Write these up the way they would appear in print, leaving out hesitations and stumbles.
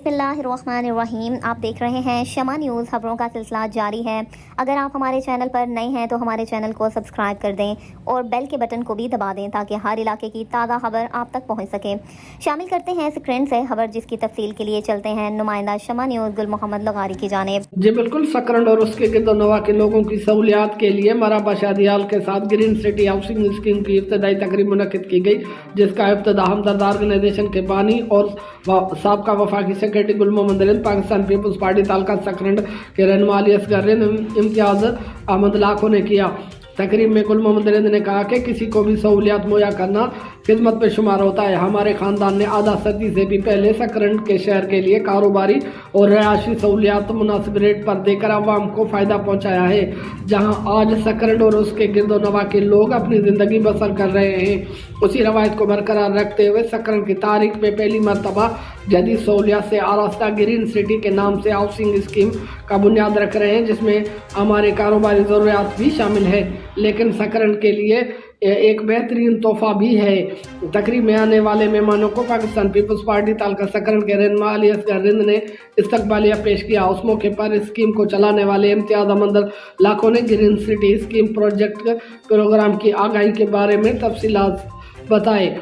बिस्मिल्लाहिर्रहमानिर्रहीम। आप देख रहे हैं शमा न्यूज़। खबरों का सिलसिला जारी है। अगर आप हमारे चैनल पर नए हैं तो हमारे चैनल को सब्सक्राइब कर दें और बेल के बटन को भी दबा दें ताकि हर इलाके की ताज़ा खबर आप तक पहुंच सके। शामिल करते हैं स्क्रीन से खबर, जिसकी तफसील के लिए चलते हैं नुमाइंदा शमा न्यूज़ गुल मोहम्मद लगारी की जानिब। जी बिल्कुल, सकरंड और उसके गिरदोनवा के लोगों की सहूलियात के लिए मराबा शादियाल के साथ ग्रीन सिटी हाउसिंग स्कीम की इब्तदाई तकरीब मुनक्किद की गई, जिसका इब्तिदा हमदर्द ऑर्गेनाइजेशन के बानी और साबका वफाकी सेक्रेटरी गुल मोहम्मद रिंद, पाकिस्तान पीपल्स पार्टी तालका सकरंड के रहनुमा अली असगर रिंद, इम्तियाज अहमद लाखों ने किया। तकरीब में गुल मोहम्मद रिंद ने कहा कि किसी को भी सहूलियात मुहैया करना खिदमत पे शुमार होता है। हमारे खानदान ने आधा सदी से भी पहले सकरंड के शहर के लिए कारोबारी और रहायशी सहूलियात मुनासिब रेट पर देकर आवाम को फ़ायदा पहुंचाया है। जहां आज सकरंड और उसके गिरदोनवा के लोग अपनी ज़िंदगी बसर कर रहे हैं, उसी रवायत को बरकरार रखते हुए सकरंड की तारीख में पहली मरतबा जदीद सहूलियात से आरास्ता ग्रीन सिटी के नाम से हाउसिंग स्कीम का बुनियाद रख रहे हैं, जिसमें हमारे कारोबारी ज़रूरियात भी शामिल है, लेकिन सकरंड के लिए एक बेहतरीन तोहफा भी है। तकरीब में आने वाले मेहमानों को पाकिस्तान पीपल्स पार्टी तालका सकरंड के रहनुमा अली असगर रिंद ने इस्तकबालिया पेश किया। उस मौके पर स्कीम को चलाने वाले इम्तियाज अहमद लाखों ने green city scheme project program की आगाही के बारे में तफसीलात बताए।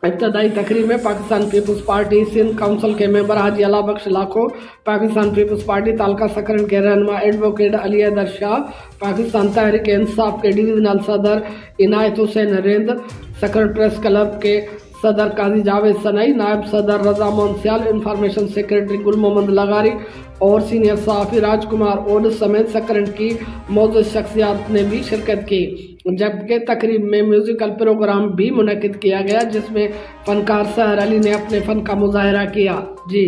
इब्तदाई तकरीब में Pakistan peoples party Sindh council के member Haji Ala Bakhsh Lakho, Pakistan peoples party taluka Sakrand के रहनुमा एडवोकेट अली हैदर शाह, पाकिस्तान तहरीक इंसाफ के डिवीजनल सदर इनायत हुसैन रिंद, सकरंड प्रेस क्लब के सदर काजी जावेद सनई, नायब सदर रजा मोहसियाल, इंफॉर्मेशन सेक्रेटरी गुल मोहम्मद लगारी और सीनियर सहाफ़ी राजकुमार ओड समेत सकरंड की मौजूद शख्सियात ने भी शिरकत की। जबकि तकरीब में म्यूजिकल प्रोग्राम भी मुनक्किद किया गया, जिसमें फनकार सहर अली ने अपने फन का मुजाहरा किया। जी